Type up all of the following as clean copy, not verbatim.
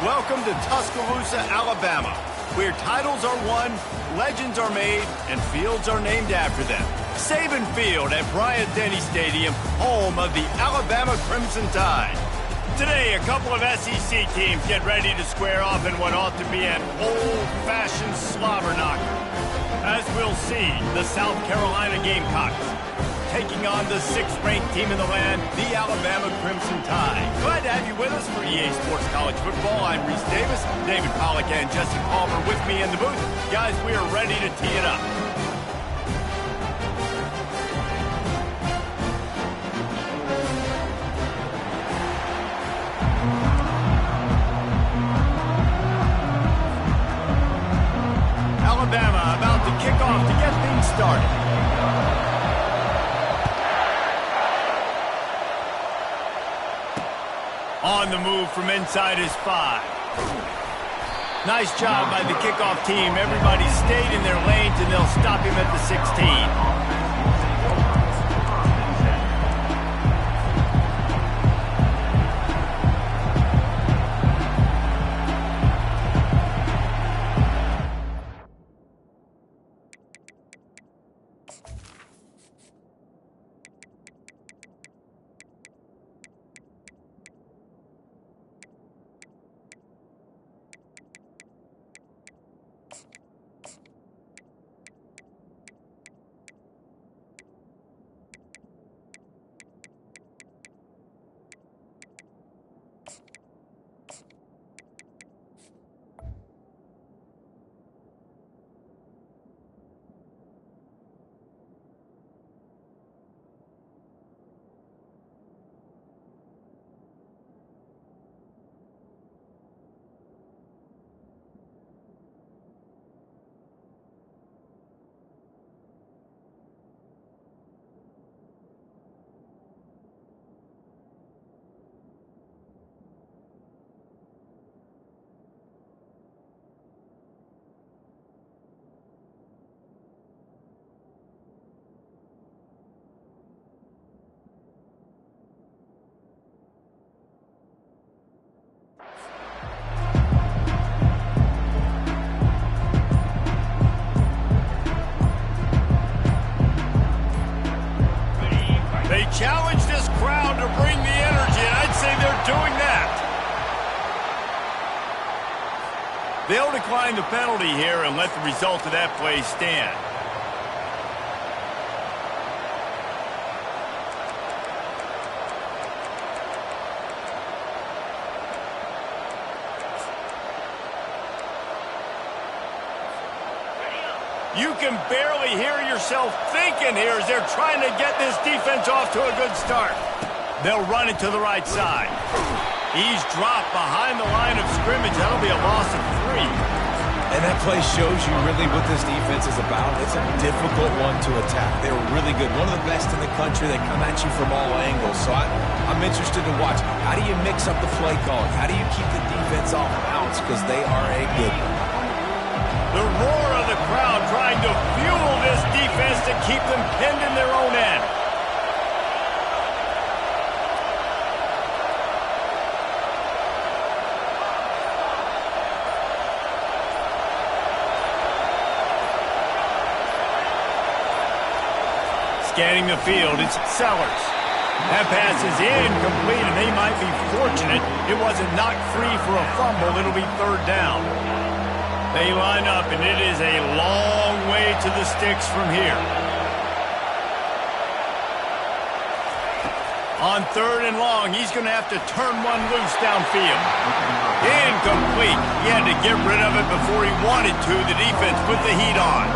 Welcome to Tuscaloosa, Alabama, where titles are won, legends are made, and fields are named after them. Saban Field at Bryant-Denny Stadium, home of the Alabama Crimson Tide. Today, a couple of SEC teams get ready to square off in what ought to be an old-fashioned slobber knocker. As we'll see, the South Carolina Gamecocks taking on the 6th-ranked team in the land, the Alabama Crimson Tide. Glad to have you with us for EA Sports College Football. I'm Reese Davis, David Pollack and Jesse Palmer with me in the booth. Guys, we are ready to tee it up. Alabama about to kick off to get things started. On the move from inside his 5. Nice job by the kickoff team. Everybody stayed in their lanes, and they'll stop him at the 16. Challenge this crowd to bring the energy, and I'd say they're doing that. They'll decline the penalty here and let the result of that play stand. You can barely hear yourself thinking here as they're trying to get this defense off to a good start. They'll run it to the right side. He's dropped behind the line of scrimmage. That'll be a loss of 3. And that play shows you really what this defense is about. It's a difficult one to attack. They're really good. One of the best in the country. They come at you from all angles. So I'm interested to watch. How do you mix up the play calling? How do you keep the defense off balance? Because they are a good one. The roar of the crowd trying to fuel this defense to keep them pinned in their own end. Scanning the field, it's Sellers. That pass is incomplete, and they might be fortunate it wasn't knocked free for a fumble. It'll be 3rd down. They line up, and it is a long way to the sticks from here. On 3rd and long, he's going to have to turn one loose downfield. Incomplete. He had to get rid of it before he wanted to. The defense put the heat on.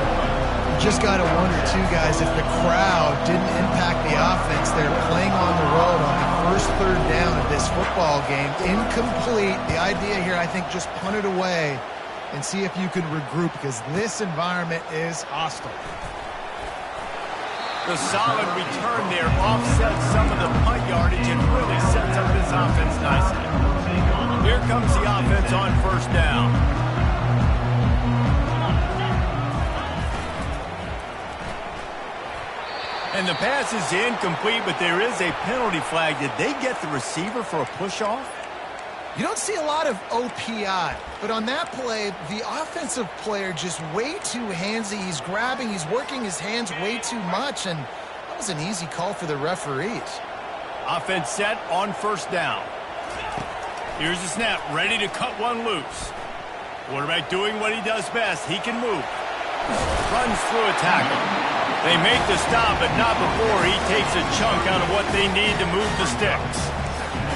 Just got to wonder, too, guys, if the crowd didn't impact the offense. They're playing on the road on the first 3rd down of this football game. Incomplete. The idea here, I think, just punt it away and see if you can regroup, because this environment is hostile. The solid return there offsets some of the punt yardage and really sets up this offense nicely. Here comes the offense on 1st down. And the pass is incomplete, but there is a penalty flag. Did they get the receiver for a push-off? You don't see a lot of OPI, but on that play, the offensive player just way too handsy. He's grabbing, he's working his hands way too much, and that was an easy call for the referees. Offense set on first down. Here's the snap, ready to cut one loose. Quarterback doing what he does best. He can move. Runs through a tackle. They make the stop, but not before he takes a chunk out of what they need to move the sticks.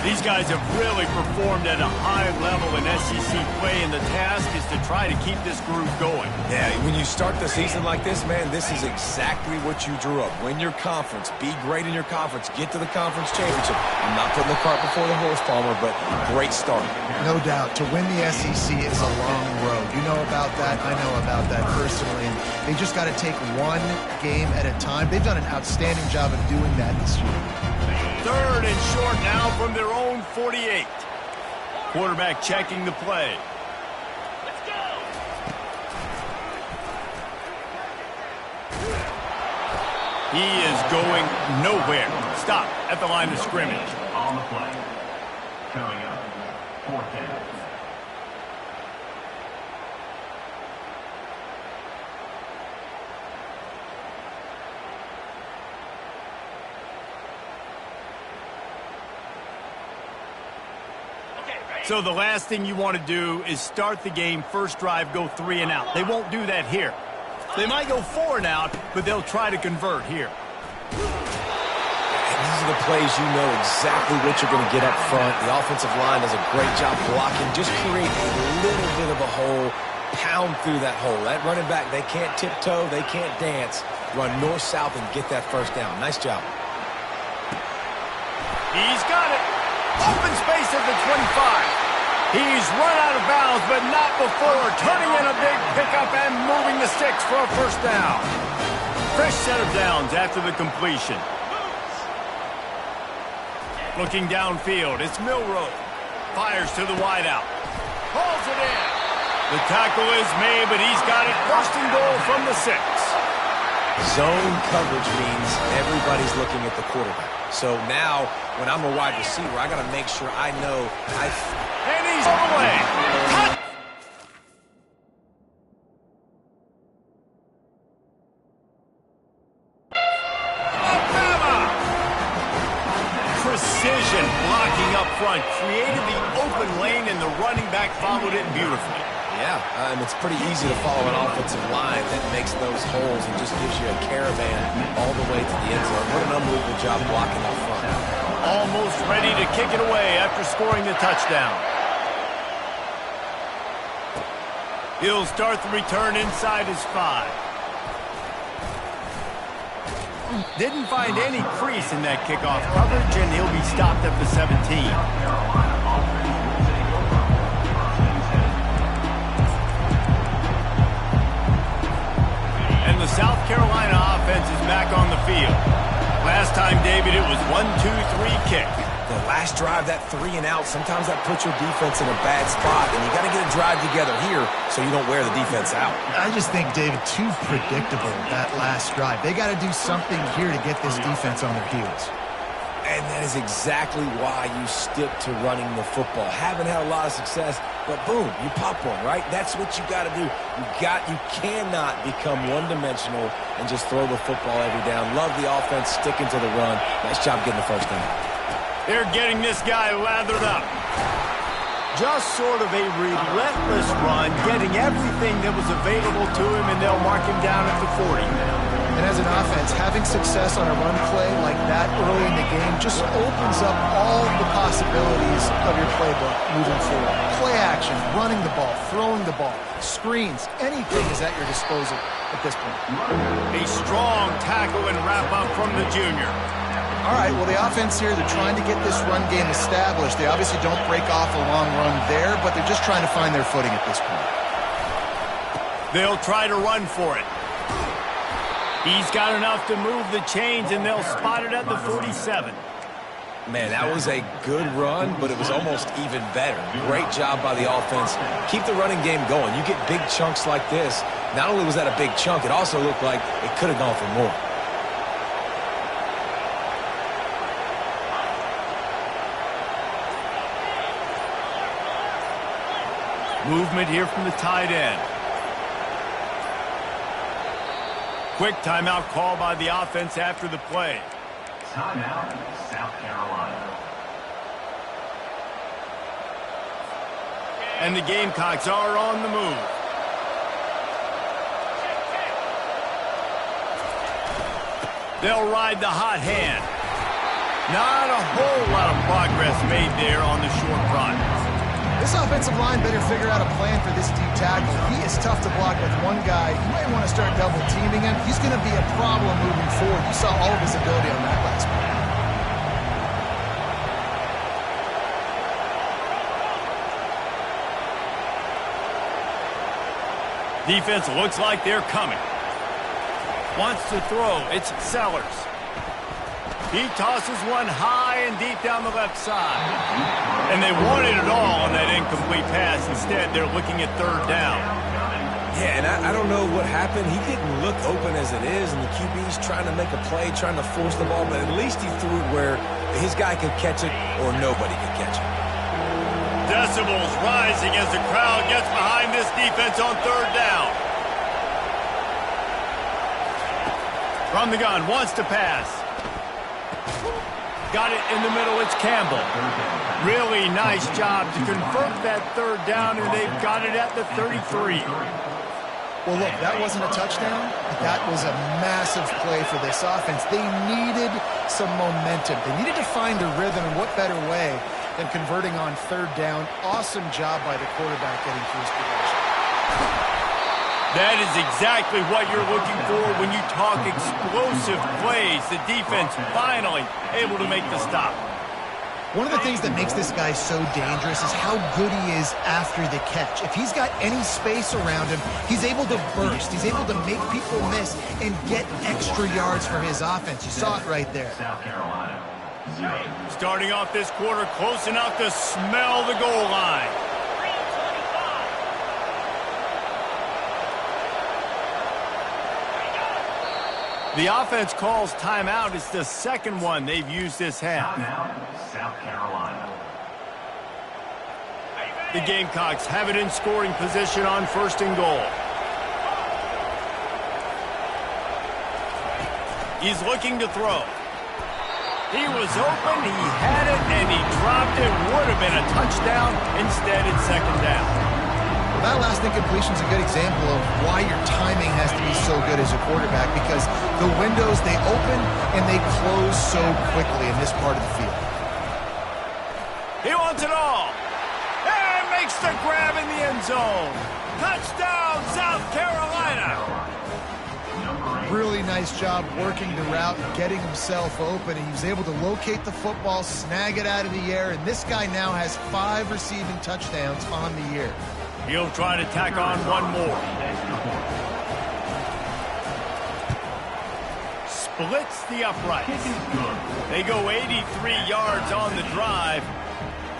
These guys have really performed at a high level in SEC play, and the task is to try to keep this groove going. Yeah, when you start the season like this, man, this is exactly what you drew up. Win your conference. Be great in your conference. Get to the conference championship. I'm not putting the cart before the horse, Palmer, but great start. No doubt. To win the SEC is a long road. You know about that. I know about that personally. And they just got to take one game at a time. They've done an outstanding job of doing that this year. Third and short now from their own 48. Quarterback checking the play. Let's go. He is going nowhere. Stop at the line of scrimmage. On the play. Coming up, fourth down. So the last thing you want to do is start the game, first drive, go 3 and out. They won't do that here. They might go 4 and out, but they'll try to convert here. And these are the plays you know exactly what you're going to get up front. The offensive line does a great job blocking. Just create a little bit of a hole, pound through that hole. That running back, they can't tiptoe, they can't dance. Run north-south and get that first down. Nice job. He's got it. Open space at the 25. He's run out of bounds, but not before turning in a big pickup and moving the sticks for a first down. Fresh set of downs after the completion. Looking downfield, it's Milroe. Fires to the wideout. Pulls it in. The tackle is made, but he's got it first and goal from the 6. Zone coverage means everybody's looking at the quarterback. So now, when I'm a wide receiver, I got to make sure I know and he's all the way. Cut. Alabama. Precision blocking up front. Created the open lane, and the running back followed it beautifully. Yeah, and it's pretty easy to follow an offensive line that makes those holes and just gives you a caravan all the way to the end zone. What an unbelievable job blocking up front. Almost ready to kick it away after scoring the touchdown. He'll start the return inside his 5. Didn't find any crease in that kickoff coverage, and he'll be stopped at the 17. The South Carolina offense is back on the field. Last time, David, it was 1-2-3 kick. The last drive, that 3 and out, sometimes that puts your defense in a bad spot, and you got to get a drive together here so you don't wear the defense out. I just think, David, too predictable, that last drive. They got to do something here to get this defense on their heels. And that is exactly why you stick to running the football. Haven't had a lot of success, but boom, you pop one, right? That's what you got to do. You cannot become one-dimensional and just throw the football every down. Love the offense, sticking to the run. Nice job getting the first down. They're getting this guy lathered up. Just sort of a relentless run, getting everything that was available to him, and they'll mark him down at the 40. And as an offense, having success on a run play like that early in the game just opens up all the possibilities of your playbook moving forward. Play action, running the ball, throwing the ball, screens, anything is at your disposal at this point. A strong tackle and wrap-up from the junior. All right, well, the offense here, they're trying to get this run game established. They obviously don't break off a long run there, but they're just trying to find their footing at this point. They'll try to run for it. He's got enough to move the chains, and they'll spot it at the 47. Man, that was a good run, but it was almost even better. Great job by the offense. Keep the running game going. You get big chunks like this. Not only was that a big chunk, it also looked like it could have gone for more. Movement here from the tight end. Quick timeout call by the offense after the play. Timeout, South Carolina. And the Gamecocks are on the move. They'll ride the hot hand. Not a whole lot of progress made there on the short run. This offensive line better figure out a plan for this deep tackle. He is tough to block with one guy. You might want to start double teaming him. He's going to be a problem moving forward. You saw all of his ability on that last play. Defense looks like they're coming. Wants to throw. It's Sellers. He tosses one high and deep down the left side. And they wanted it all on that incomplete pass. Instead, they're looking at third down. Yeah, and I don't know what happened. He didn't look open as it is, and the QB's trying to make a play, trying to force the ball, but at least he threw it where his guy could catch it or nobody could catch it. Decibels rising as the crowd gets behind this defense on third down. From the gun, wants to pass. Got it in the middle, it's Campbell. Really nice job to convert that third down, and they've got it at the 33. Well, look, that wasn't a touchdown, but that was a massive play for this offense. They needed some momentum. They needed to find a rhythm, and what better way than converting on third down. Awesome job by the quarterback getting to his position. That is exactly what you're looking for when you talk explosive plays. The defense finally able to make the stop. One of the things that makes this guy so dangerous is how good he is after the catch. If he's got any space around him, he's able to burst. He's able to make people miss and get extra yards for his offense. You saw it right there. South Carolina. Starting off this quarter close enough to smell the goal line. The offense calls timeout. It's the second one they've used this half. Timeout, South Carolina. The Gamecocks have it in scoring position on first and goal. He's looking to throw. He was open, he had it, and he dropped it. Would have been a touchdown. Instead, it's second down. Well, that last incompletion is a good example of why your timing has to be so good as a quarterback, because the windows, they open and they close so quickly in this part of the field. He wants it all. And makes the grab in the end zone. Touchdown, South Carolina. Really nice job working the route, getting himself open. He was able to locate the football, snag it out of the air, and this guy now has 5 receiving touchdowns on the year. He'll try to tack on one more. Splits the uprights. They go 83 yards on the drive,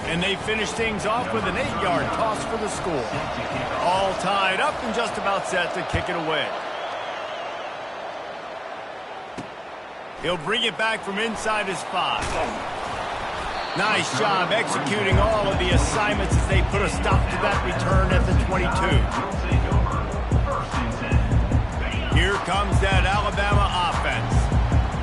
and they finish things off with an 8-yard toss for the score. All tied up and just about set to kick it away. He'll bring it back from inside his 5. Nice job executing all of the assignments as they put a stop to that return at the 22. Here comes that Alabama offense.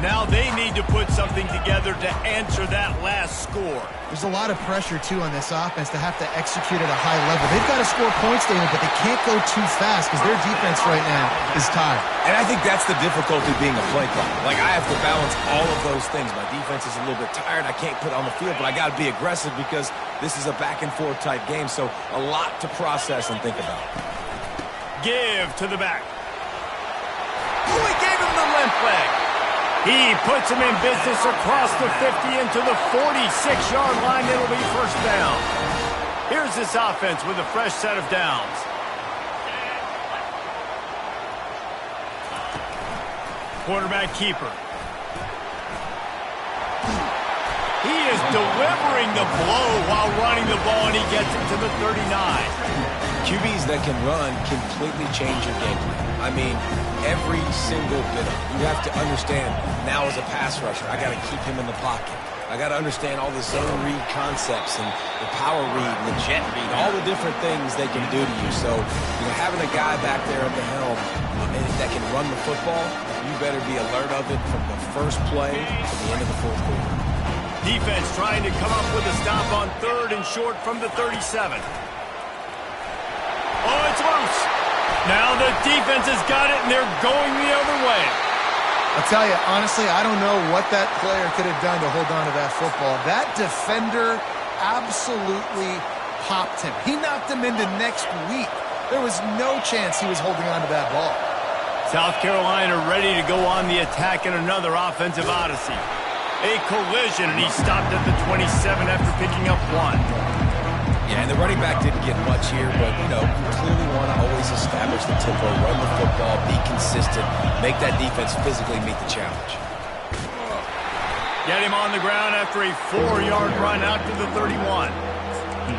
Now they need to put something together to answer that last score. There's a lot of pressure, too, on this offense to have to execute at a high level. They've got to score points, David, but they can't go too fast because their defense right now is tired. And I think that's the difficulty being a play caller. Like, I have to balance all of those things. My defense is a little bit tired. I can't put on the field, but I got to be aggressive because this is a back-and-forth type game, so a lot to process and think about. Give to the back. Oh, he gave him the limp leg. He puts him in business across the 50 into the 46-yard line. It'll be first down. Here's this offense with a fresh set of downs. Quarterback keeper. He is delivering the blow while running the ball, and he gets it to the 39. QBs that can run completely change your game plan. I mean, every single bit of it. You have to understand, now as a pass rusher, I got to keep him in the pocket. I got to understand all the zone read concepts and the power read and the jet read, all the different things they can do to you. So, having a guy back there at the helm that can run the football, you better be alert of it from the first play to the end of the fourth quarter. Defense trying to come up with a stop on 3rd and short from the 37. Oh, it's loose. Now the defense has got it, and they're going the other way. I'll tell you, honestly, I don't know what that player could have done to hold on to that football. That defender absolutely popped him. He knocked him into next week. There was no chance he was holding on to that ball. South Carolina ready to go on the attack in another offensive odyssey. A collision, and he stopped at the 27 after picking up 1. Yeah, and the running back didn't get much here, but, you clearly want to always establish the tempo, run the football, be consistent, make that defense physically meet the challenge. Get him on the ground after a 4-yard run out to the 31.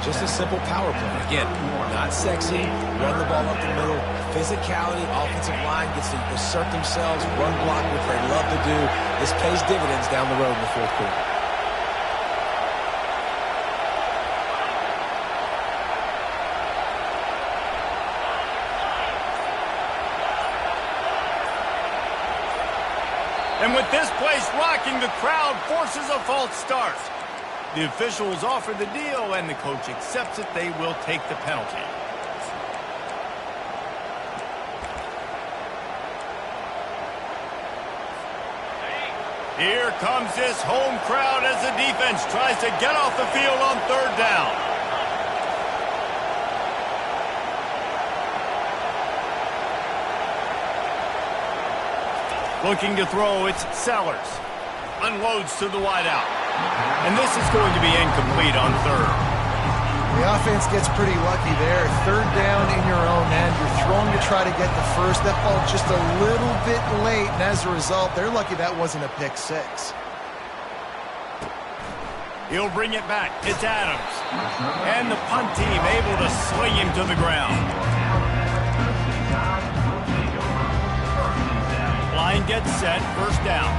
Just a simple power play. Again, not sexy, run the ball up the middle, physicality, offensive line gets to assert themselves, run block, which they love to do. This pays dividends down the road in the fourth quarter. And with this place rocking, the crowd forces a false start. The officials offer the deal, and the coach accepts it. They will take the penalty. Here comes this home crowd as the defense tries to get off the field on 3rd down. Looking to throw, it's Sellers. Unloads to the wideout. And this is going to be incomplete on 3rd. The offense gets pretty lucky there. 3rd down in your own end. You're throwing to try to get the first. That ball just a little bit late, and as a result, they're lucky that wasn't a pick 6. He'll bring it back. It's Adams. And the punt team able to sling him to the ground. Line gets set. 1st down.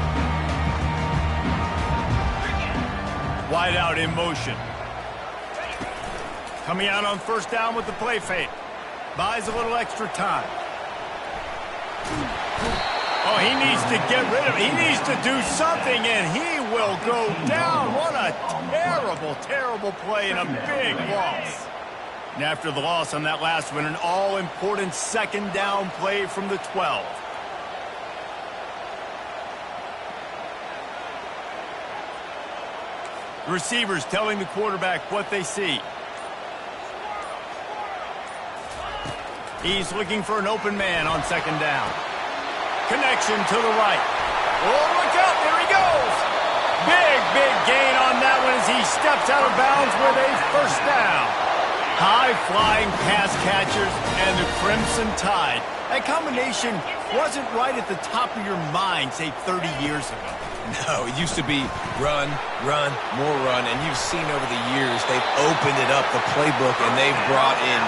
Wide out in motion. Coming out on 1st down with the play fake. Buys a little extra time. Oh, he needs to get rid of it. He needs to do something, and he will go down. What a terrible, terrible play and a big loss. And after the loss on that last one, an all-important 2nd down play from the 12. Receivers telling the quarterback what they see. He's looking for an open man on 2nd down. Connection to the right. Oh, look out. There he goes. Big, big gain on that one as he steps out of bounds with a 1st down. High-flying pass catchers and the Crimson Tide. That combination wasn't right at the top of your mind, say, 30 years ago. No, it used to be run, run, more run, and you've seen over the years they've opened it up, the playbook, and they've brought in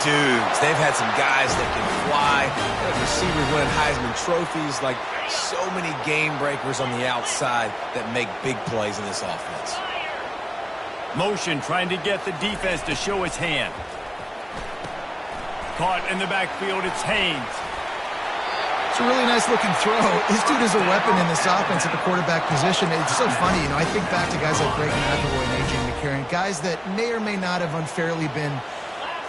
dudes. They've had some guys that can fly, receivers winning Heisman trophies, like so many game breakers on the outside that make big plays in this offense. Motion trying to get the defense to show its hand. Caught in the backfield, it's Haynes. It's a really nice-looking throw. This dude is a weapon in this offense at the quarterback position. It's so funny, I think back to guys like Greg McElroy and A.J. McCarron, guys that may or may not have unfairly been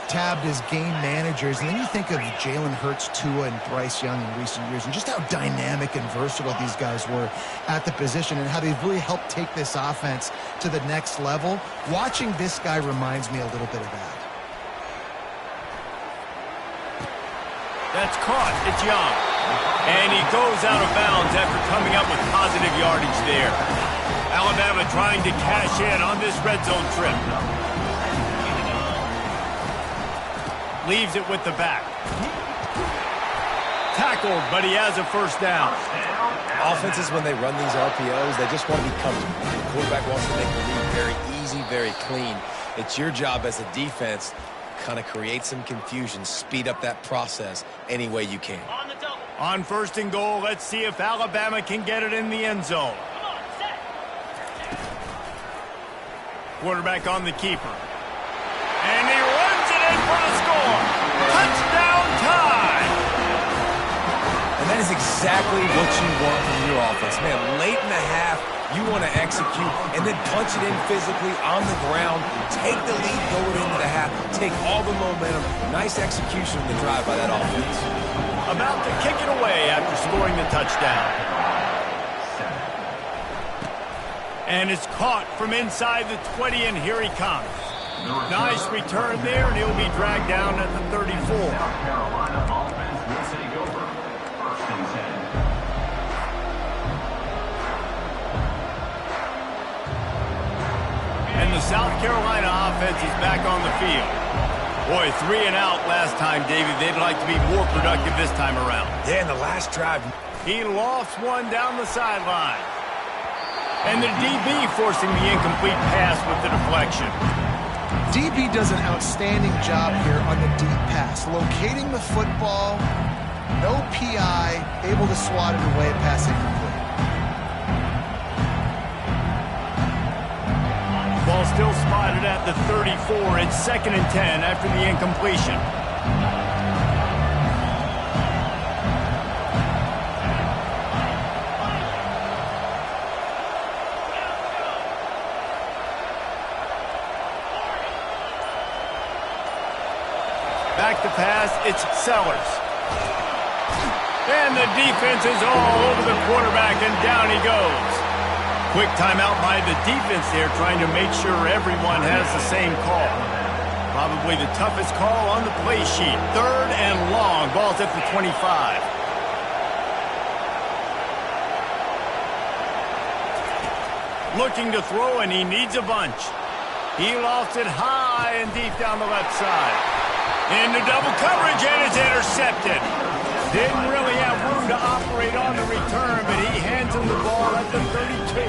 tabbed as game managers. And then you think of Jalen Hurts, Tua, and Bryce Young in recent years, and just how dynamic and versatile these guys were at the position and how they've really helped take this offense to the next level. Watching this guy reminds me a little bit of that. That's caught. It's Young. And he goes out of bounds after coming up with positive yardage there. Alabama trying to cash in on this red zone trip. Leaves it with the back. Tackled, but he has a 1st down. Offenses, when they run these RPOs, they just want to be comfortable. The quarterback wants to make the read very easy, very clean. It's your job as a defense kind of create some confusion, speed up that process any way you can. On 1st and goal, let's see if Alabama can get it in the end zone. Quarterback on the keeper. And he runs it in for the score. Touchdown time! And that is exactly what you want from your offense. Man, late in the half, you want to execute and then punch it in physically on the ground. Take the lead going into the half. Take all the momentum. Nice execution of the drive by that offense. About to kick it away after scoring the touchdown. And it's caught from inside the 20, and here he comes. Nice return there, and he'll be dragged down at the 34. South Carolina offense will take over. First and 10. And the South Carolina offense is back on the field. Boy, 3 and out last time, David. They'd like to be more productive this time around. Yeah, in the last drive. He lofts one down the sideline. And the DB forcing the incomplete pass with the deflection. DB does an outstanding job here on the deep pass, locating the football, no PI, able to swat it away, pass incomplete. Ball still spotted at the 34. It's 2nd and 10 after the incompletion. Back to pass, it's Sellers. And the defense is all over the quarterback, and down he goes. Quick timeout by the defense there, trying to make sure everyone has the same call. Probably the toughest call on the play sheet. 3rd and long, ball's at the 25. Looking to throw, and he needs a bunch. He lofts it high and deep down the left side. Into double coverage, and it's intercepted. Didn't really have room to operate on the return, but he hands him the ball at the 32.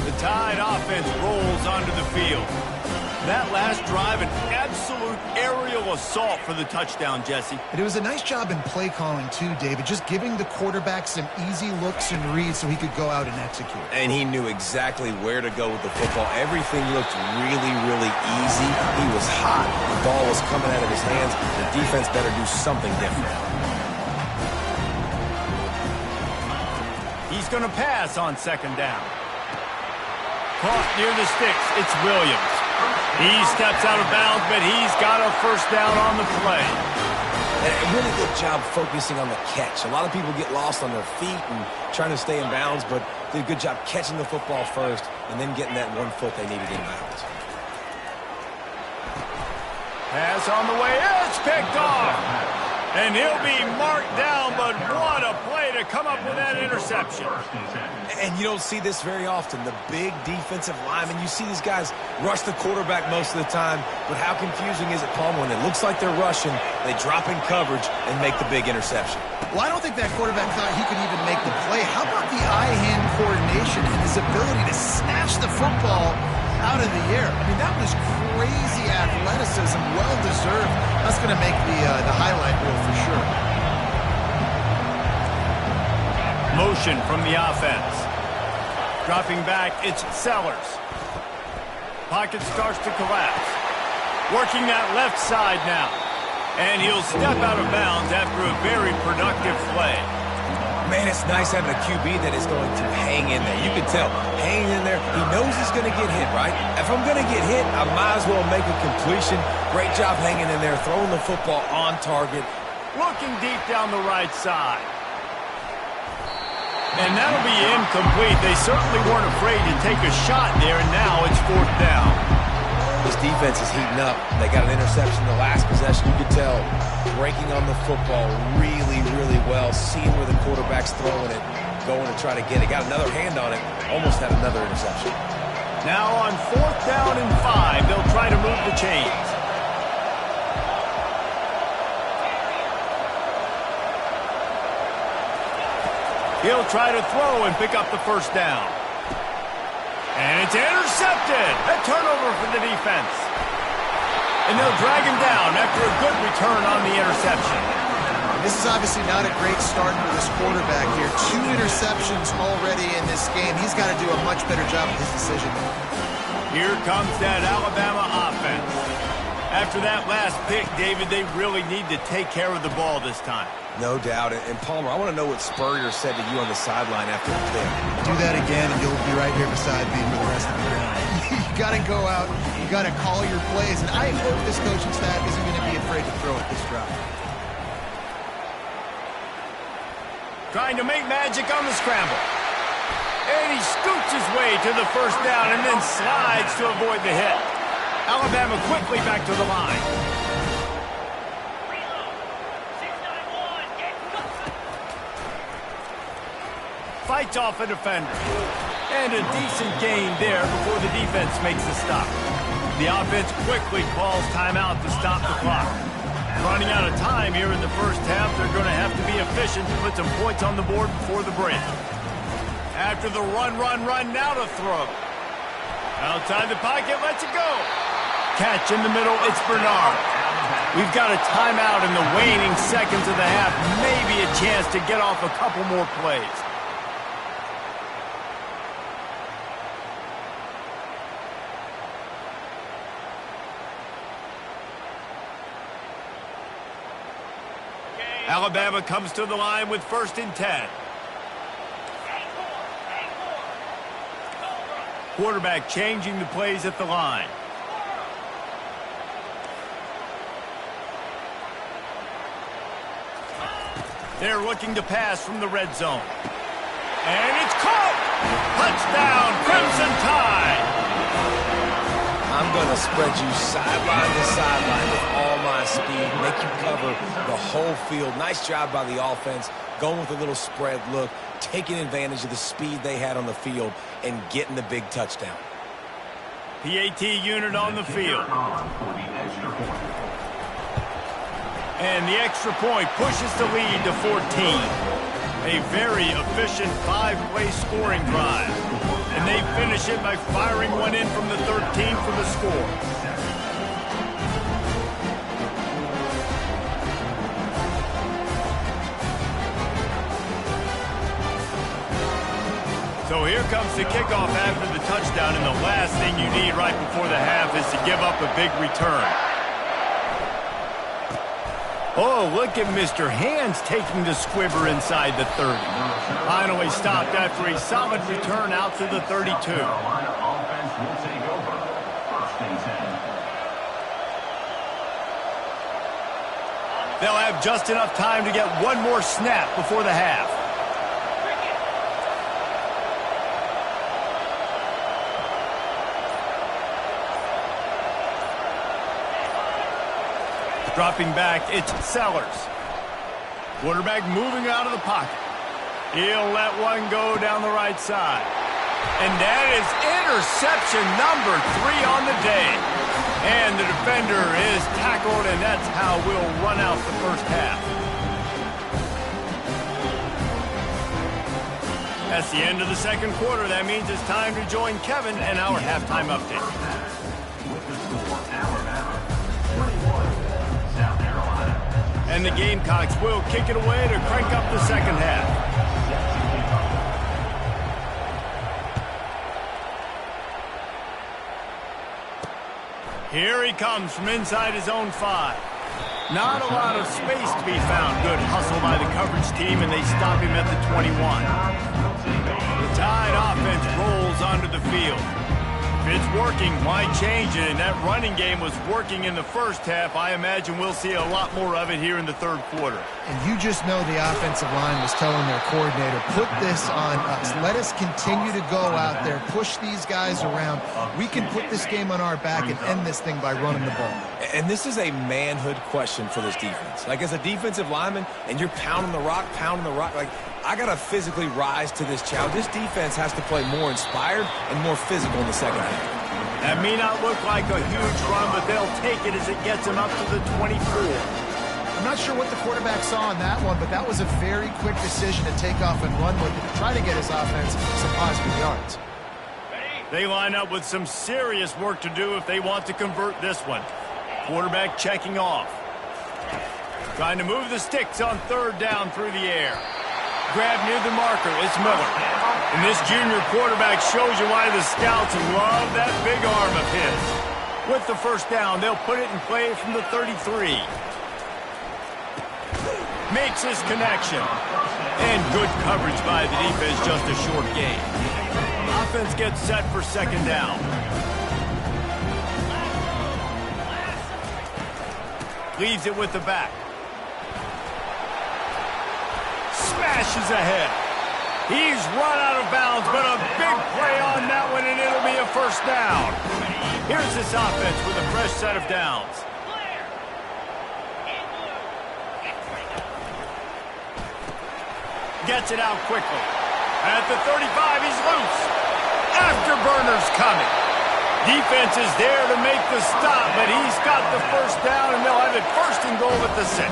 The Tide offense rolls onto the field. That last drive, an absolute aerial assault for the touchdown, Jesse. And it was a nice job in play calling too, David, just giving the quarterback some easy looks and reads so he could go out and execute. And he knew exactly where to go with the football. Everything looked really, really easy. He was hot. The ball was coming out of his hands. The defense better do something different. He's going to pass on 2nd down. Caught near the sticks. It's Williams. He steps out of bounds, but he's got a 1st down on the play. And a really good job focusing on the catch. A lot of people get lost on their feet and trying to stay in bounds, but did a good job catching the football first and then getting that 1 foot they needed in bounds. Pass on the way. It's picked off. And he'll be marked down, but what a play to come up with that interception. And you don't see this very often. The big defensive linemen, you see these guys rush the quarterback most of the time, but how confusing is it, Palmer, when it looks like they're rushing, they drop in coverage and make the big interception? Well, I don't think that quarterback thought he could even make the play. How about the eye-hand coordination and his ability to snatch the football out of the air? I mean, that was crazy athleticism, well-deserved. That's going to make the highlight reel for sure. Motion from the offense. Dropping back, it's Sellers. Pocket starts to collapse. Working that left side now. And he'll step out of bounds after a very productive play. Man, it's nice having a QB that is going to hang in there. You can tell, hanging in there, he knows he's going to get hit, right? If I'm going to get hit, I might as well make a completion. Great job hanging in there, throwing the football on target. Looking deep down the right side. And that'll be incomplete. They certainly weren't afraid to take a shot there, and now it's 4th down. This defense is heating up. They got an interception the last possession. You could tell breaking on the football really, really well, seeing where the quarterback's throwing it, going to try to get it. Got another hand on it, almost had another interception. Now on 4th down and 5, they'll try to move the chains. He'll try to throw and pick up the 1st down. And it's intercepted. A turnover for the defense. And they'll drag him down after a good return on the interception. This is obviously not a great start for this quarterback here. 2 interceptions already in this game. He's got to do a much better job of his decision. Here comes that Alabama offense. After that last pick, David, they really need to take care of the ball this time. No doubt. And Palmer, I want to know what Spurrier said to you on the sideline after the pick. Do that again, and you'll be right here beside me for the rest of the round. You got to go out. You got to call your plays. And I hope this coaching staff isn't going to be afraid to throw at this drive. Trying to make magic on the scramble. And he scoots his way to the first down and then slides to avoid the hit. Alabama quickly back to the line. Fights off a defender. And a decent gain there before the defense makes the stop. The offense quickly calls timeout to stop the clock. Running out of time here in the first half, they're going to have to be efficient to put some points on the board before the break. After the run, now to throw. Outside the pocket, lets it go. Catch in the middle, it's Bernard. We've got a timeout in the waning seconds of the half. Maybe a chance to get off a couple more plays. Alabama comes to the line with 1st and 10. Quarterback changing the plays at the line. They're looking to pass from the red zone. And it's caught! Touchdown, Crimson Tide! I'm going to spread you sideline to sideline with all my speed, make you cover the whole field. Nice job by the offense, going with a little spread look, taking advantage of the speed they had on the field, and getting the big touchdown. PAT unit on the field. And the extra point pushes the lead to 14. A very efficient 5-play scoring drive. And they finish it by firing one in from the 13 for the score. So here comes the kickoff after the touchdown, and the last thing you need right before the half is to give up a big return. Oh, look at Mr. Hands taking the squibber inside the 30. Finally stopped after a solid return out to the 32. Offense will take over. 1st and 10. They'll have just enough time to get one more snap before the half. Dropping back, it's Sellers. Quarterback moving out of the pocket. He'll let one go down the right side. And that is interception number 3 on the day. And the defender is tackled, and that's how we'll run out the first half. That's the end of the second quarter. That means it's time to join Kevin and our halftime update. With the score, Alabama 21, South Carolina. And the Gamecocks will kick it away to crank up the second half. Here he comes from inside his own 5. Not a lot of space to be found. Good hustle by the coverage team, and they stop him at the 21. The Tide offense rolls onto the field. If it's working, why change it? And that running game was working in the first half. I imagine we'll see a lot more of it here in the third quarter. And you just know the offensive line was telling their coordinator, put this on us. Let us continue to go out there, push these guys around. We can put this game on our back and end this thing by running the ball. And this is a manhood question for this defense. Like, as a defensive lineman, and you're pounding the rock, like, I got to physically rise to this challenge. This defense has to play more inspired and more physical in the second half. That may not look like a huge run, but they'll take it as it gets them up to the 24. I'm not sure what the quarterback saw on that one, but that was a very quick decision to take off and run with it to try to get his offense some positive yards. They line up with some serious work to do if they want to convert this one. Quarterback checking off. Trying to move the sticks on third down through the air. Grab near the marker. It's Miller. And this junior quarterback shows you why the scouts love that big arm of his. With the first down, they'll put it in play from the 33. Makes his connection. And good coverage by the defense, just a short gain. Offense gets set for second down. Leaves it with the back. Smashes ahead. He's run out of bounds, but a big play on that one, and it'll be a first down. Here's this offense with a fresh set of downs. Gets it out quickly. At the 35, he's loose. Afterburner's coming. Defense is there to make the stop, but he's got the first down, and they'll have it first and goal at the 6.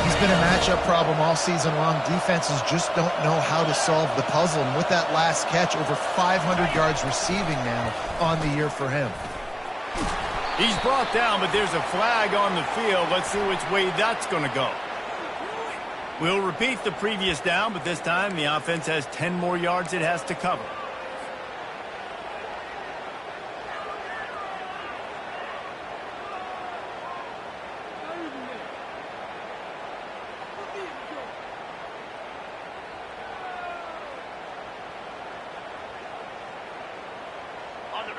He's been a matchup problem all season long. Defenses just don't know how to solve the puzzle. And with that last catch, over 500 yards receiving now on the year for him. He's brought down, but there's a flag on the field. Let's see which way that's going to go. We'll repeat the previous down, but this time the offense has 10 more yards it has to cover.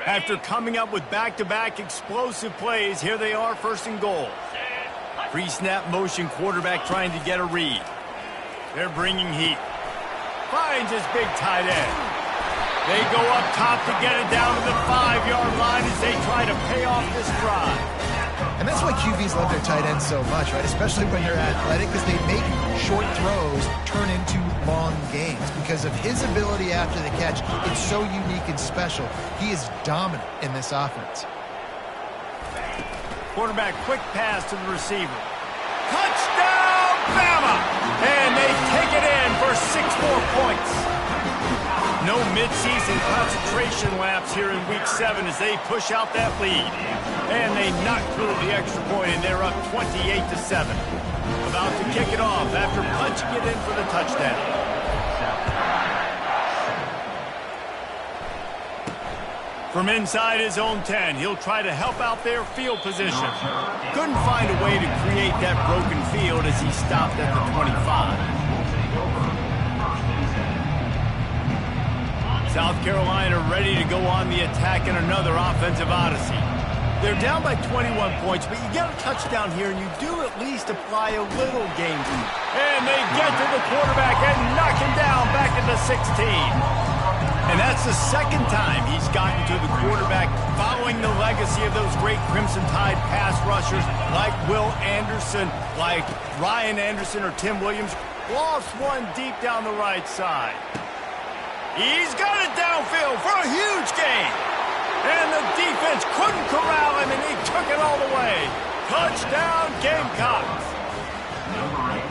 After coming up with back-to-back explosive plays, here they are first and goal. Pre-snap motion quarterback trying to get a read. They're bringing heat. Finds his big tight end. They go up top to get it down to the 5-yard line as they try to pay off this drive. And that's why QBs love their tight ends so much, right? Especially when they're athletic, because they make short throws turn into long gains. Because of his ability after the catch, it's so unique and special. He is dominant in this offense. Quarterback quick pass to the receiver. Touchdown, Bama! And they take it in for 6 more points. No midseason concentration laps here in Week 7 as they push out that lead. And they knock through the extra point, and they're up 28-7. About to kick it off after punching it in for the touchdown. From inside his own 10, he'll try to help out their field position. Couldn't find a way to create that broken field as he stopped at the 25. South Carolina ready to go on the attack in another offensive odyssey. They're down by 21 points, but you get a touchdown here, and you do at least apply a little game to it. And they get to the quarterback and knock him down back at the 16. And that's the second time he's gotten to the quarterback following the legacy of those great Crimson Tide pass rushers like Will Anderson, like Ryan Anderson or Tim Williams. Lost one deep down the right side. He's got it downfield for a huge gain. And the defense couldn't corral him, and he took it all the way. Touchdown, Gamecocks.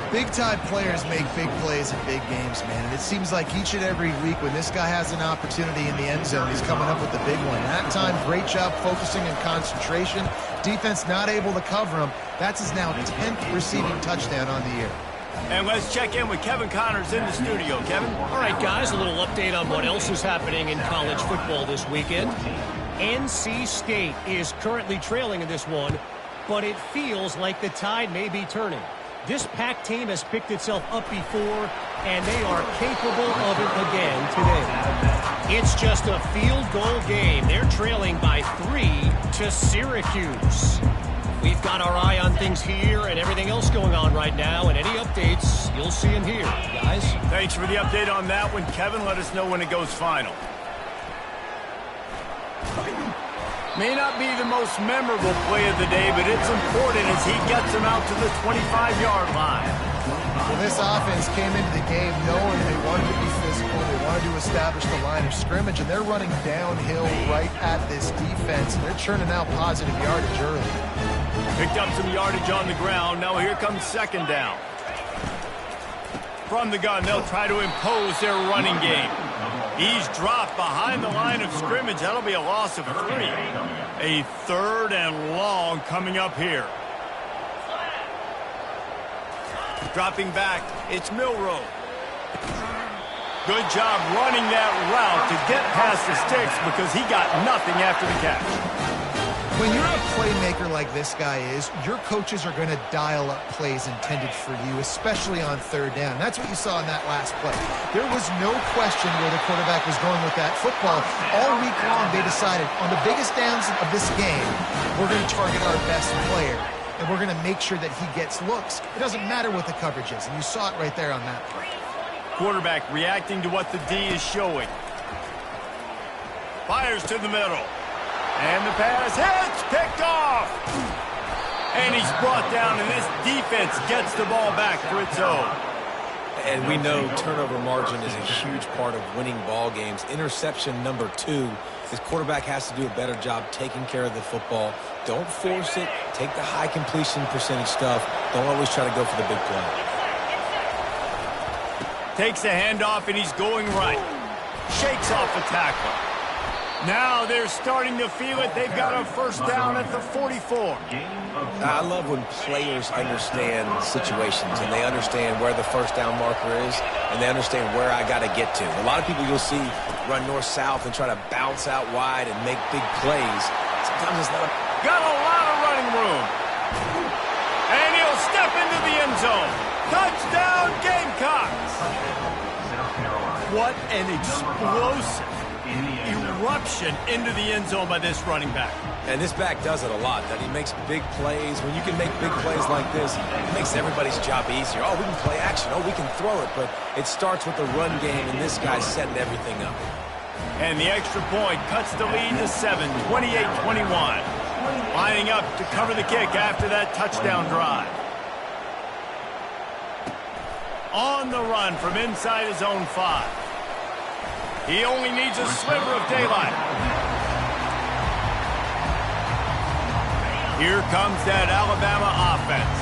Big-time players make big plays in big games, man. And it seems like each and every week when this guy has an opportunity in the end zone, he's coming up with the big one. That time, great job focusing and concentration. Defense not able to cover him. That's his now 10th receiving touchdown on the year. And let's check in with Kevin Connors in the studio. Kevin? All right, guys, a little update on what else is happening in college football this weekend. NC State is currently trailing in this one, but it feels like the tide may be turning. This Pac team has picked itself up before, and they are capable of it again today. It's just a field goal game. They're trailing by 3 to Syracuse. We've got our eye on things here and everything else going on right now, and any updates, you'll see them here, guys. Thanks for the update on that one, Kevin. Let us know when it goes final. May not be the most memorable play of the day, but it's important as he gets him out to the 25-yard line. Well, this offense came into the game knowing they wanted to be physical, they wanted to establish the line of scrimmage, and they're running downhill right at this defense, and they're churning out positive yardage early. Picked up some yardage on the ground. Now here comes second down. From the gun, they'll try to impose their running game. He's dropped behind the line of scrimmage. That'll be a loss of 3. A 3rd and long coming up here. Dropping back, it's Milroe. Good job running that route to get past the sticks because he got nothing after the catch. When you're a playmaker like this guy is, your coaches are going to dial up plays intended for you, especially on third down. That's what you saw in that last play. There was no question where the quarterback was going with that football. All week long, they decided on the biggest downs of this game, we're going to target our best player, and we're going to make sure that he gets looks. It doesn't matter what the coverage is, and you saw it right there on that play. Quarterback reacting to what the D is showing. Fires to the middle. And the pass hits, picked off. And he's brought down, and this defense gets the ball back for its own. And we know turnover margin is a huge part of winning ball games. Interception number 2. This quarterback has to do a better job taking care of the football. Don't force it. Take the high completion percentage stuff. Don't always try to go for the big play. Takes a handoff, and he's going right. Shakes off the tackle. Now they're starting to feel it. They've got a first down at the 44. I love when players understand situations and they understand where the first down marker is and they understand where I got to get to. A lot of people you'll see run north-south and try to bounce out wide and make big plays. Sometimes it's not a... Got a lot of running room. And he'll step into the end zone. Touchdown, Gamecocks! What an explosive eruption into the end zone by this running back. And this back does it a lot, that he makes big plays. When you can make big plays like this, it makes everybody's job easier. Oh, we can play action. Oh, we can throw it. But it starts with the run game, and this guy's setting everything up. And the extra point cuts the lead to 7, 28-21. Lining up to cover the kick after that touchdown drive. On the run from inside his own 5. He only needs a sliver of daylight. Here comes that Alabama offense.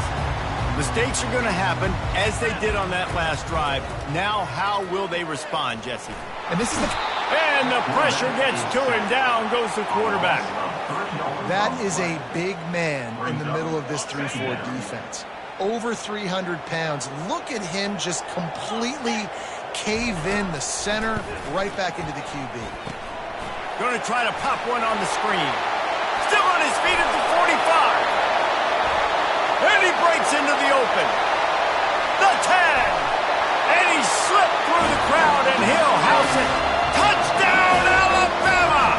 Mistakes are going to happen, as they did on that last drive. Now, how will they respond, Jesse? And this is the... And the pressure gets to him. Down goes the quarterback. That is a big man in the middle of this 3-4 defense. Over 300 pounds. Look at him just completely cave in the center, right back into the QB. Going to try to pop one on the screen. Still on his feet at the 45. And he breaks into the open. The 10. And he slipped through the crowd, and he'll house it. Touchdown, Alabama!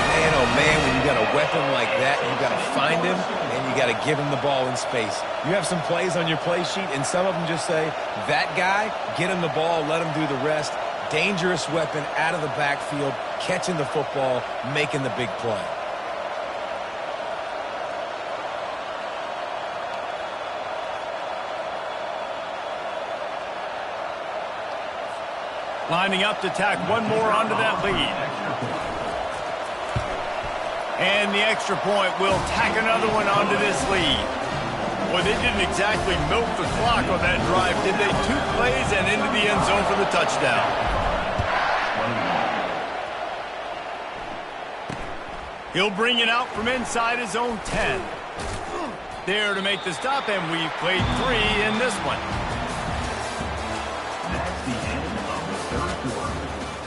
Man, oh man, when you got a weapon like that, you got to find him, and you got to give him the ball in space. You have some plays on your play sheet, and some of them just say, that guy, get him the ball, let him do the rest. Dangerous weapon out of the backfield, catching the football, making the big play. Lining up to tack one more onto that lead. And the extra point will tack another one onto this lead. Well, they didn't exactly milk the clock on that drive, did they? 2 plays and into the end zone for the touchdown. He'll bring it out from inside his own 10. There to make the stop, and we've played 3 in this one. That's the end of the third quarter.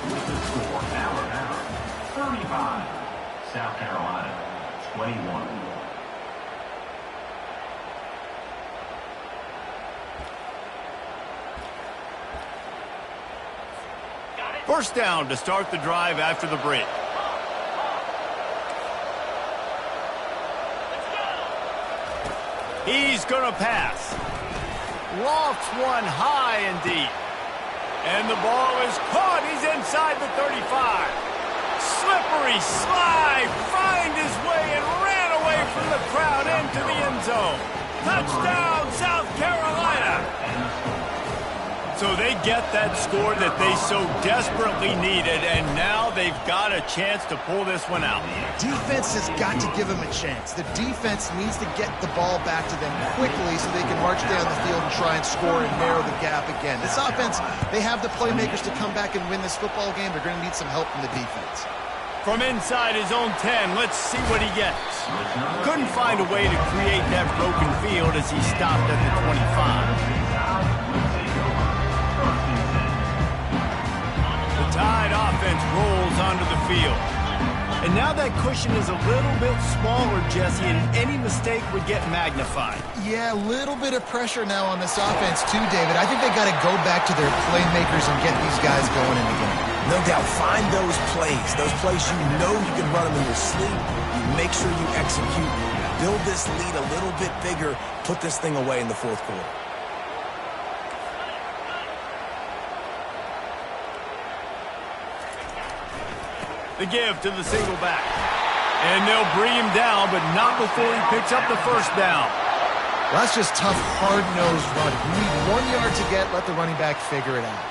With the score, Alabama 35, South Carolina 21. First down to start the drive after the break. He's going to pass. Lofts one high and deep. And the ball is caught. He's inside the 35. Slippery slide. Find his way and ran away from the crowd into the end zone. Touchdown, South Carolina. So they get that score that they so desperately needed, and now they've got a chance to pull this one out. Defense has got to give them a chance. The defense needs to get the ball back to them quickly so they can march down the field and try and score and narrow the gap again. This offense, they have the playmakers to come back and win this football game. They're going to need some help from the defense. From inside his own 10, let's see what he gets. Couldn't find a way to create that broken field as he stopped at the 25. Tide offense rolls onto the field. And now that cushion is a little bit smaller, Jesse, and any mistake would get magnified. Yeah, a little bit of pressure now on this offense too, David. I think they got to go back to their playmakers and get these guys going in the game. No doubt, find those plays you know you can run them in your sleep. You make sure you execute, build this lead a little bit bigger, put this thing away in the fourth quarter. The give to the single back. And they'll bring him down, but not before he picks up the first down. Well, that's just tough, hard-nosed running. You need 1 yard to get, let the running back figure it out.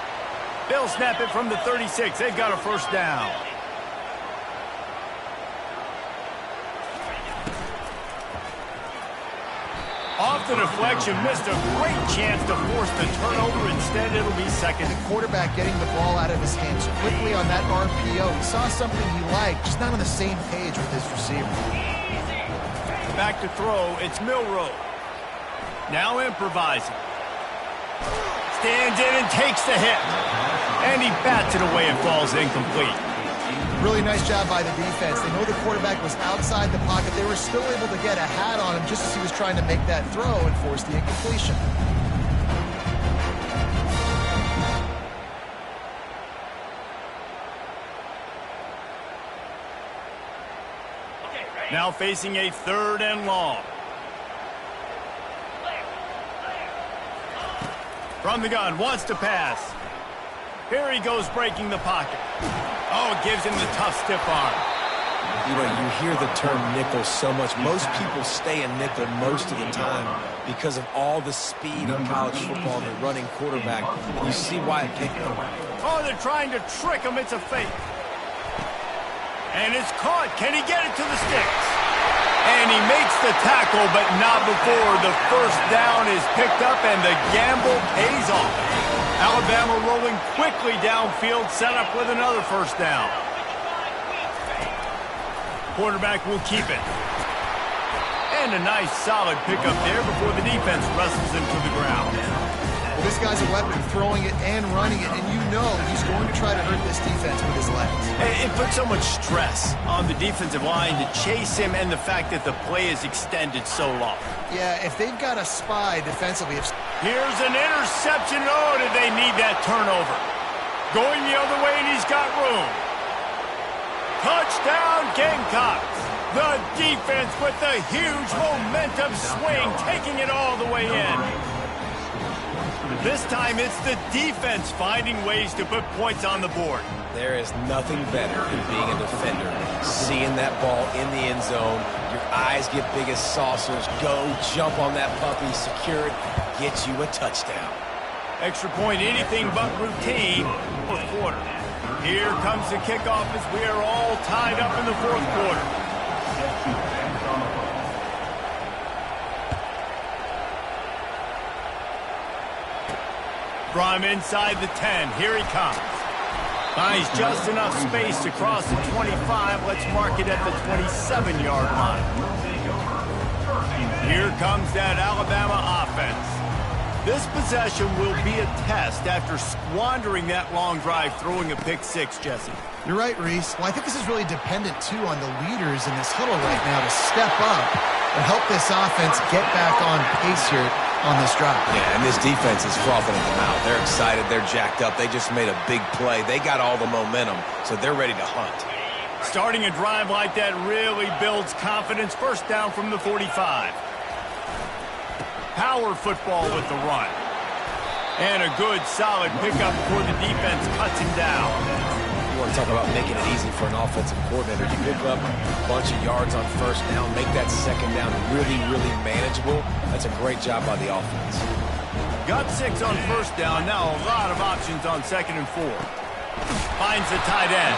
They'll snap it from the 36. They've got a first down. Off the deflection, missed a great chance to force the turnover. Instead, it'll be second. The quarterback getting the ball out of his hands quickly on that RPO. He saw something he liked, just not on the same page with his receiver. Back to throw, it's Milroe. Now improvising. Stands in and takes the hit. And he bats it away and falls incomplete. Really nice job by the defense. They know the quarterback was outside the pocket. They were still able to get a hat on him just as he was trying to make that throw and force the incompletion. Now facing a 3rd and long. From the gun, wants to pass. Here he goes breaking the pocket. Oh, it gives him the tough stiff arm. You know, you hear the term nickel so much. Most people stay in nickel most of the time because of all the speed in college football and the running quarterback. You see why it picked them. Oh, they're trying to trick him. It's a fake. And it's caught. Can he get it to the sticks? And he makes the tackle, but not before the first down is picked up and the gamble pays off. Alabama rolling quickly downfield, set up with another first down. Quarterback will keep it. And a nice solid pickup there before the defense wrestles him to the ground. Well, this guy's a weapon, throwing it and running it, and you know he's going to try to hurt this defense with his legs. It puts so much stress on the defensive line to chase him and the fact that the play is extended so long. Yeah, if they've got a spy defensively. Here's an interception. Oh, did they need that turnover? Going the other way, and he's got room. Touchdown, Gamecocks. The defense with the huge momentum swing, taking it all the way in. This time, it's the defense finding ways to put points on the board. There is nothing better than being a defender. Seeing that ball in the end zone, your eyes get big as saucers. Go, jump on that puppy, secure it, get you a touchdown. Extra point, anything but routine. Fourth quarter. Here comes the kickoff as we are all tied up in the fourth quarter. From inside the 10, here he comes. Finds just enough space to cross the 25. Let's mark it at the 27-yard line. Here comes that Alabama offense. This possession will be a test after squandering that long drive, throwing a pick six, Jesse. You're right, Reese. Well, I think this is really dependent, too, on the leaders in this huddle right now to step up and help this offense get back on pace here on this drive. Yeah, and this defense is frothing at the mouth. They're excited. They're jacked up. They just made a big play. They got all the momentum, so they're ready to hunt. Starting a drive like that really builds confidence. First down from the 45. Power football with the run. And a good, solid pickup before the defense cuts him down. You want to talk about making it easy for an offensive coordinator. You pick up a bunch of yards on first down, make that second down really, really manageable. That's a great job by the offense. Got 6 on first down. Now a lot of options on 2nd and 4. Finds the tight end.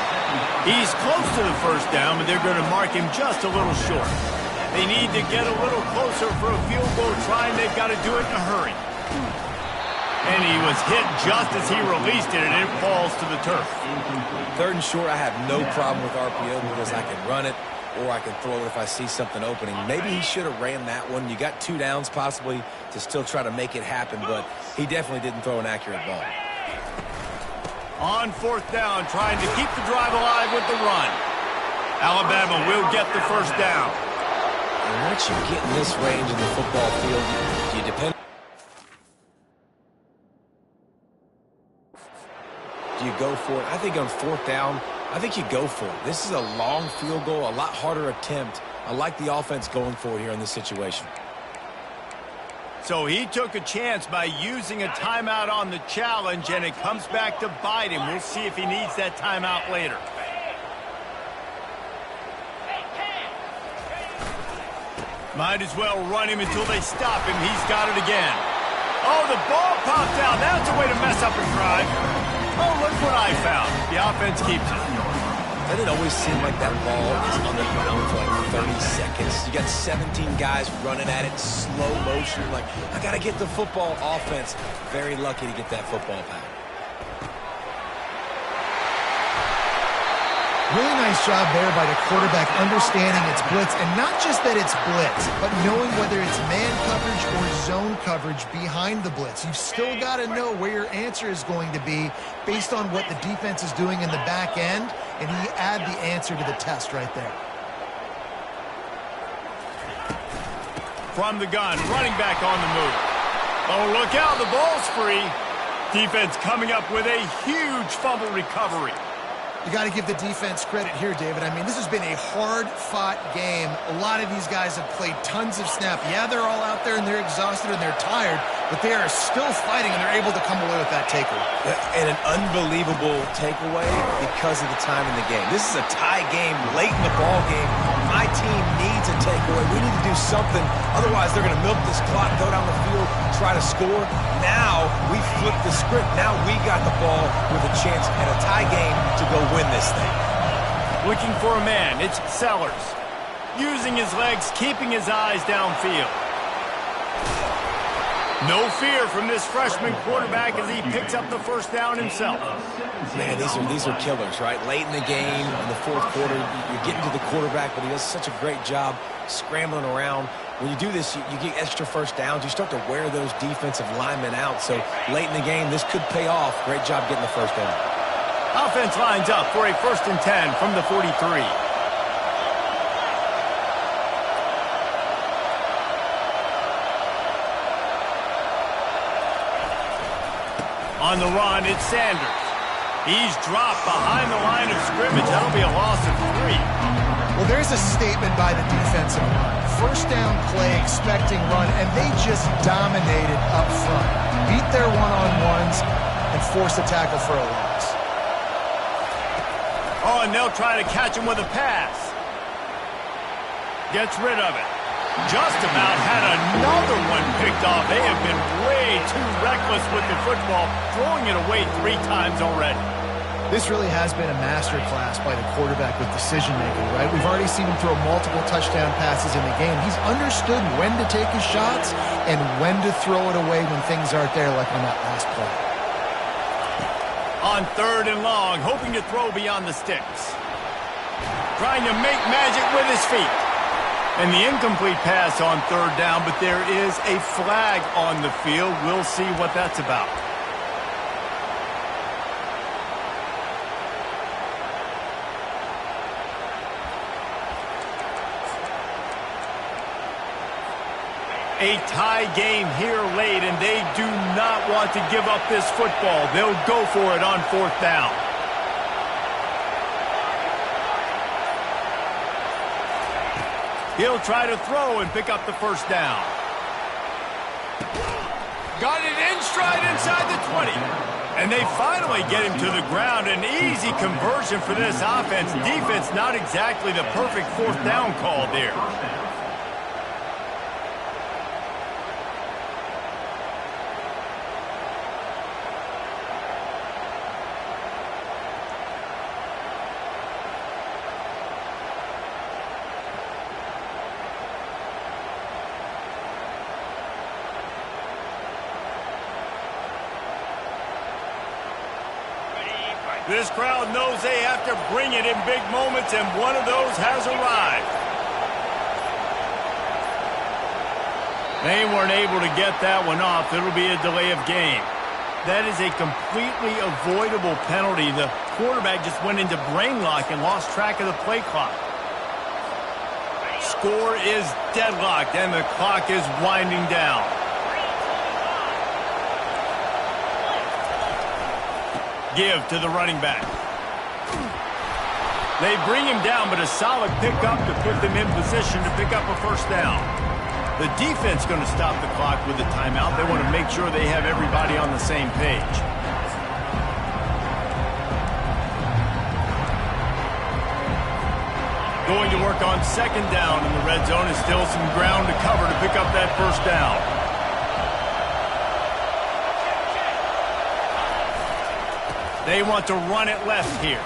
He's close to the first down, but they're going to mark him just a little short. They need to get a little closer for a field goal try, and they've got to do it in a hurry. And he was hit just as he released it, and it falls to the turf. 3rd and short, I have no problem with RPO because I can run it or I can throw it if I see something opening. Maybe he should have ran that one. You got 2 downs possibly to still try to make it happen, but he definitely didn't throw an accurate ball. On fourth down, trying to keep the drive alive with the run. Alabama will get the first down. And once you get in this range in the football field, you depend. Do you go for it? I think on fourth down, I think you go for it. This is a long field goal, a lot harder attempt. I like the offense going for it here in this situation. So he took a chance by using a timeout on the challenge, and it comes back to bite him. We'll see if he needs that timeout later. Might as well run him until they stop him. He's got it again. Oh, the ball popped out. That's a way to mess up a drive. Oh, look what I found. The offense keeps it. Doesn't it always seem like that ball is on the ground for like 30 seconds? You got 17 guys running at it, slow motion. Like, I got to get the football. Offense, very lucky to get that football back. Really nice job there by the quarterback understanding it's blitz, and not just that it's blitz, but knowing whether it's man coverage or zone coverage behind the blitz. You've still got to know where your answer is going to be based on what the defense is doing in the back end, and he add the answer to the test right there. From the gun, running back on the move. Oh, look out, the ball's free. Defense coming up with a huge fumble recovery. You got to give the defense credit here, David. I mean, this has been a hard-fought game. A lot of these guys have played tons of snap. Yeah, they're all out there and they're exhausted and they're tired, but they are still fighting and they're able to come away with that takeaway. And an unbelievable takeaway because of the time in the game. This is a tie game late in the ball game. My team needs a takeaway. We need to do something. Otherwise, they're going to milk this clock, go down the field, try to score. Now we flip the script. Now we got the ball with a chance at a tie game to go win this thing. Looking for a man, it's Sellers. Using his legs, keeping his eyes downfield. No fear from this freshman quarterback as he picks up the first down himself. Man, these are killers, right? Late in the game, in the fourth quarter, you're getting to the quarterback, but he does such a great job scrambling around. When you do this, you get extra first downs. You start to wear those defensive linemen out. So late in the game, this could pay off. Great job getting the first down. Offense lines up for a 1st and 10 from the 43. On the run, it's Sanders. He's dropped behind the line of scrimmage. That'll be a loss of 3. Well, there's a statement by the defensive line. First down play, expecting run, and they just dominated up front. Beat their one-on-ones and forced a tackle for a loss. Oh, and they'll try to catch him with a pass. Gets rid of it. Just about had another one picked off. They have been way too reckless with the football, throwing it away 3 times already. This really has been a master class by the quarterback with decision-making, right? We've already seen him throw multiple touchdown passes in the game. He's understood when to take his shots and when to throw it away when things aren't there, like on that last play. On 3rd and long, hoping to throw beyond the sticks. Trying to make magic with his feet. And the incomplete pass on 3rd down, but there is a flag on the field. We'll see what that's about. A tie game here late, and they do not want to give up this football. They'll go for it on 4th down. He'll try to throw and pick up the first down. Got it in stride inside the 20. And they finally get him to the ground. An easy conversion for this offense. Defense not exactly the perfect 4th down call there. This crowd knows they have to bring it in big moments, and one of those has arrived. They weren't able to get that one off. It'll be a delay of game. That is a completely avoidable penalty. The quarterback just went into brain lock and lost track of the play clock. Score is deadlocked, and the clock is winding down. Give to the running back. They bring him down, but a solid pickup to put them in position to pick up a first down. The defense going to stop the clock with a timeout. They want to make sure they have everybody on the same page. Going to work on second down in the red zone. Is still some ground to cover to pick up that first down. They want to run it left here.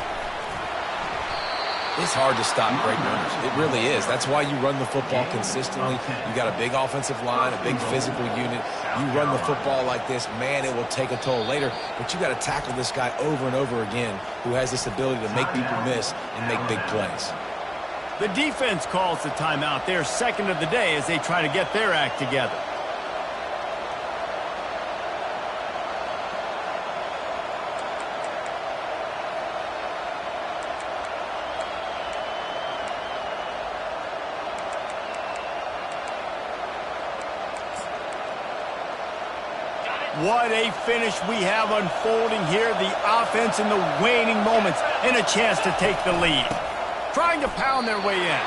It's hard to stop great runners. It really is. That's why you run the football consistently. You got a big offensive line, a big physical unit. You run the football like this, man, it will take a toll later. But you got to tackle this guy over and over again who has this ability to make people miss and make big plays. The defense calls the timeout. They're second of the day as they try to get their act together. What a finish we have unfolding here. The offense in the waning moments and a chance to take the lead. Trying to pound their way in.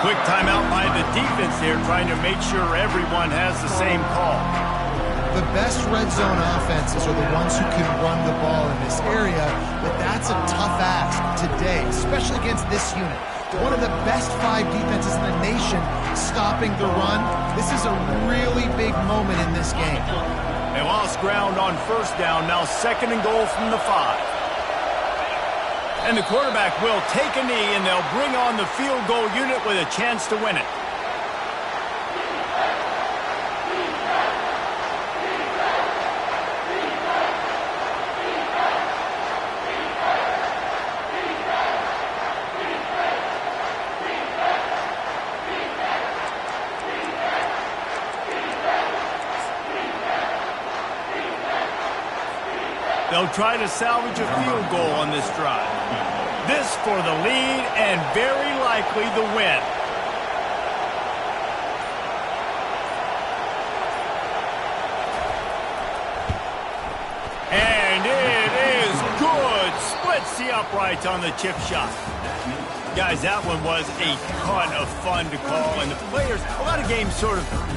Quick timeout by the defense there, trying to make sure everyone has the same call. The best red zone offenses are the ones who can run the ball in this area, but that's a tough ask today, especially against this unit. One of the best 5 defenses in the nation stopping the run. This is a really big moment in this game. They lost ground on first down, now second and goal from the 5. And the quarterback will take a knee, and they'll bring on the field goal unit with a chance to win it. They'll try to salvage a field goal on this drive. This for the lead and very likely the win. And it is good. Splits the uprights on the chip shot. Guys, that one was a ton of fun to call, and the players, a lot of games sort of